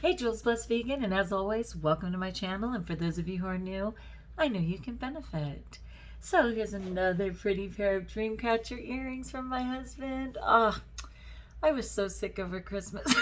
Hey, Jules Blessed Vegan, and as always, welcome to my channel. And for those of you who are new, I know you can benefit. So here's another pretty pair of Dreamcatcher earrings from my husband. Oh, I was so sick over Christmas.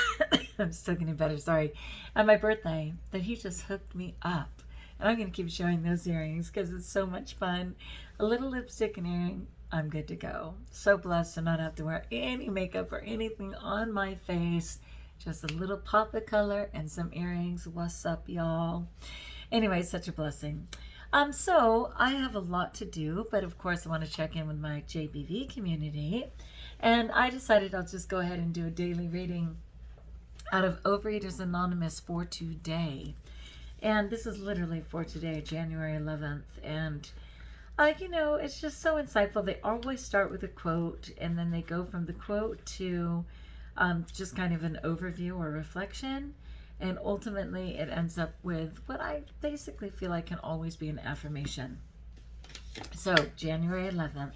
I'm still getting better, sorry. And my birthday, that he just hooked me up. And I'm going to keep showing those earrings because it's so much fun. A little lipstick and earring, I'm good to go. So blessed to not have to wear any makeup or anything on my face. Just a little pop of color and some earrings. What's up, y'all? Anyway, such a blessing. So I have a lot to do, but of course I want to check in with my JBV community. And I decided I'll just go ahead and do a daily reading out of Overeaters Anonymous for today. And this is literally for today, January 11th. And it's just so insightful. They always start with a quote, and then they go from the quote to just kind of an overview or reflection, and ultimately it ends up with what I basically feel like can always be an affirmation. So January 11th,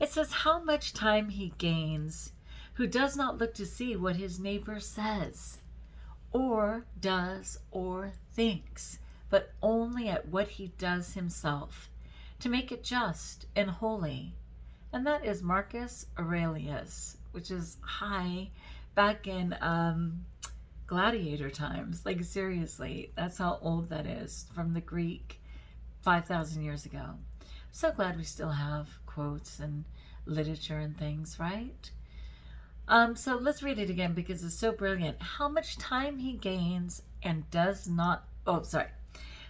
it says, how much time he gains who does not look to see what his neighbor says or does or thinks, but only at what he does himself, to make it just and holy. And that is Marcus Aurelius, which is high back in gladiator times. Like, seriously, that's how old that is, from the Greek 5,000 years ago. So glad we still have quotes and literature and things, right? So let's read it again because it's so brilliant. How much time he gains and does not,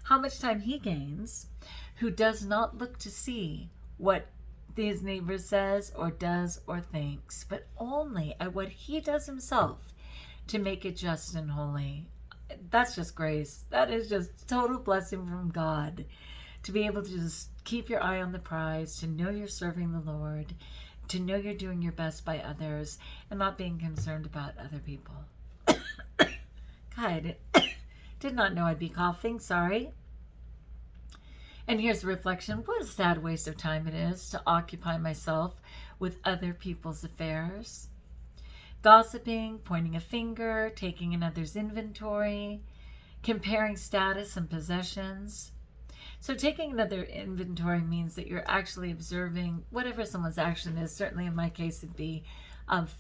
how much time he gains who does not look to see what his neighbor says or does or thinks, but only at what he does himself, to make it just and holy. That's just grace. That is just total blessing from God, to be able to just keep your eye on the prize, to know you're serving the Lord, to know you're doing your best by others, and not being concerned about other people. God, did not know I'd be coughing, sorry. And here's a reflection. What a sad waste of time it is to occupy myself with other people's affairs. Gossiping, pointing a finger, taking another's inventory, comparing status and possessions. So taking another inventory means that you're actually observing whatever someone's action is. Certainly in my case it'd be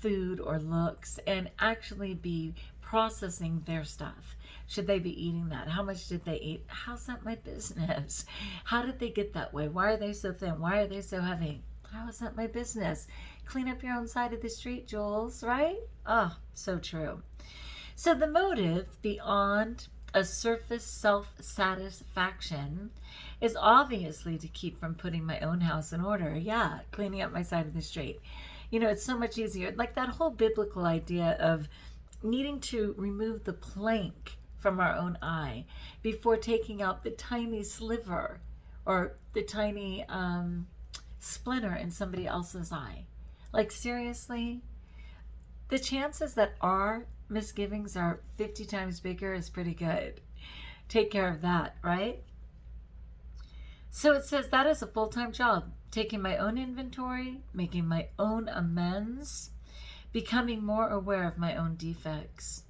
food or looks, and actually be processing their stuff. Should they be eating that? How much did they eat? How's that my business? How did they get that way? Why are they so thin? Why are they so heavy? How is that my business? Clean up your own side of the street, Jules, right? Oh, so true. So the motive beyond a surface self-satisfaction is obviously to keep from putting my own house in order. Yeah, cleaning up my side of the street. It's so much easier. Like that whole biblical idea of needing to remove the plank from our own eye before taking out the tiny sliver or the tiny splinter in somebody else's eye. Like, seriously, the chances that our misgivings are 50 times bigger is pretty good. Take care of that, right? So it says that is a full-time job, taking my own inventory, making my own amends, becoming more aware of my own defects.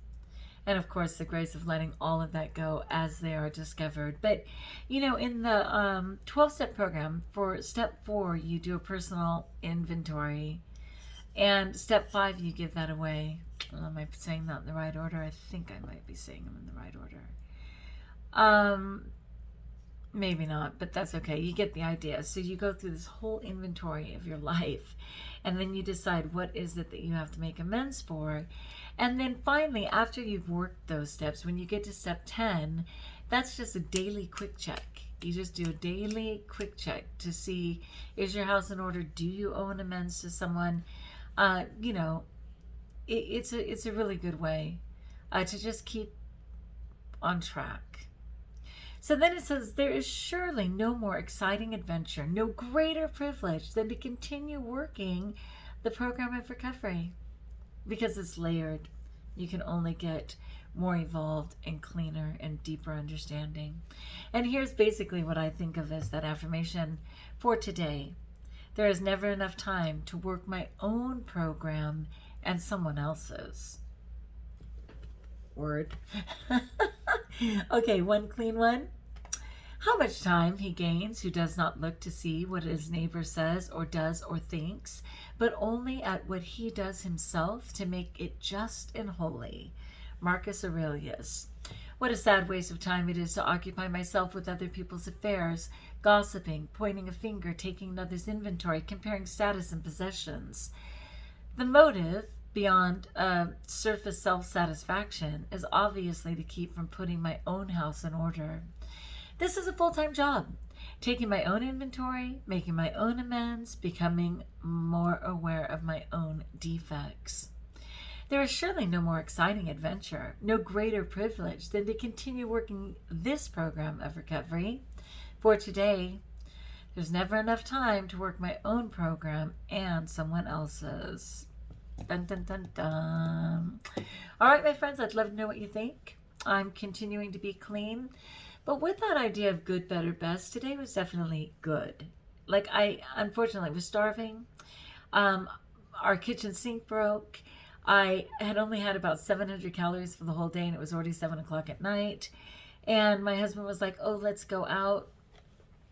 And of course, the grace of letting all of that go as they are discovered. But, in the 12-step program, for step 4, you do a personal inventory. And step 5, you give that away. Am I saying that in the right order? I think I might be saying them in the right order. Maybe not, but that's okay. You get the idea. So you go through this whole inventory of your life, and then you decide what is it that you have to make amends for. And then finally, after you've worked those steps, when you get to step 10, that's just a daily quick check. You just do a daily quick check to see, is your house in order? Do you owe an amends to someone? It's a really good way to just keep on track. So then it says, there is surely no more exciting adventure, no greater privilege than to continue working the program of recovery, because it's layered. You can only get more evolved and cleaner and deeper understanding. And here's basically what I think of as that affirmation for today. There is never enough time to work my own program and someone else's. Word. Okay, one clean one. How much time he gains who does not look to see what his neighbor says or does or thinks, but only at what he does himself to make it just and holy. Marcus Aurelius. What a sad waste of time it is to occupy myself with other people's affairs, gossiping, pointing a finger, taking another's inventory, comparing status and possessions. The motive, beyond surface self-satisfaction, is obviously to keep from putting my own house in order. This is a full-time job, taking my own inventory, making my own amends, becoming more aware of my own defects. There is surely no more exciting adventure, no greater privilege than to continue working this program of recovery. For today, there's never enough time to work my own program and someone else's. Dun, dun, dun, dun. All right, my friends, I'd love to know what you think. I'm continuing to be clean. But with that idea of good, better, best, today was definitely good. Like, I unfortunately was starving. Our kitchen sink broke. I had only had about 700 calories for the whole day, and it was already 7 o'clock at night. And my husband was like, oh, let's go out.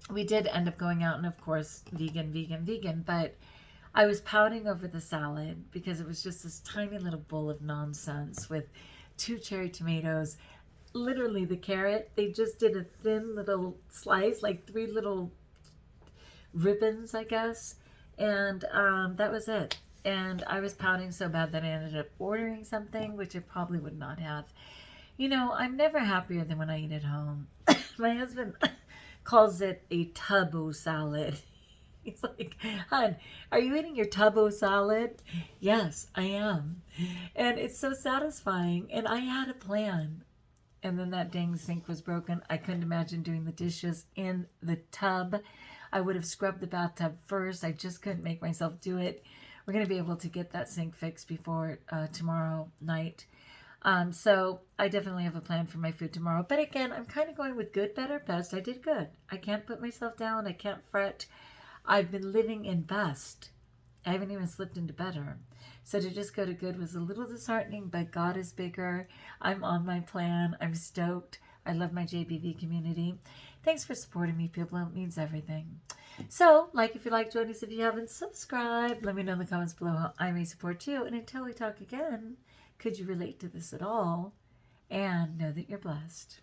We did end up going out, and of course, vegan. But I was pouting over the salad because it was just this tiny little bowl of nonsense with 2 cherry tomatoes. Literally the carrot, they just did a thin little slice, like 3 little ribbons, I guess. And that was it. And I was pouting so bad that I ended up ordering something, which I probably would not have. You know, I'm never happier than when I eat at home. My husband calls it a tubbo salad. He's like, hon, are you eating your tubbo salad? Yes, I am. And it's so satisfying. And I had a plan. And then that dang sink was broken. I couldn't imagine doing the dishes in the tub. I would have scrubbed the bathtub first. I just couldn't make myself do it. We're going to be able to get that sink fixed before tomorrow night. So I definitely have a plan for my food tomorrow. But again, I'm kind of going with good, better, best. I did good. I can't put myself down. I can't fret. I've been living in best. I haven't even slipped into better. So to just go to good was a little disheartening, but God is bigger. I'm on my plan. I'm stoked. I love my JBV community. Thanks for supporting me, people. It means everything. So, like if you like, join us if you haven't subscribed. Let me know in the comments below how I may support you. And until we talk again, could you relate to this at all? And know that you're blessed.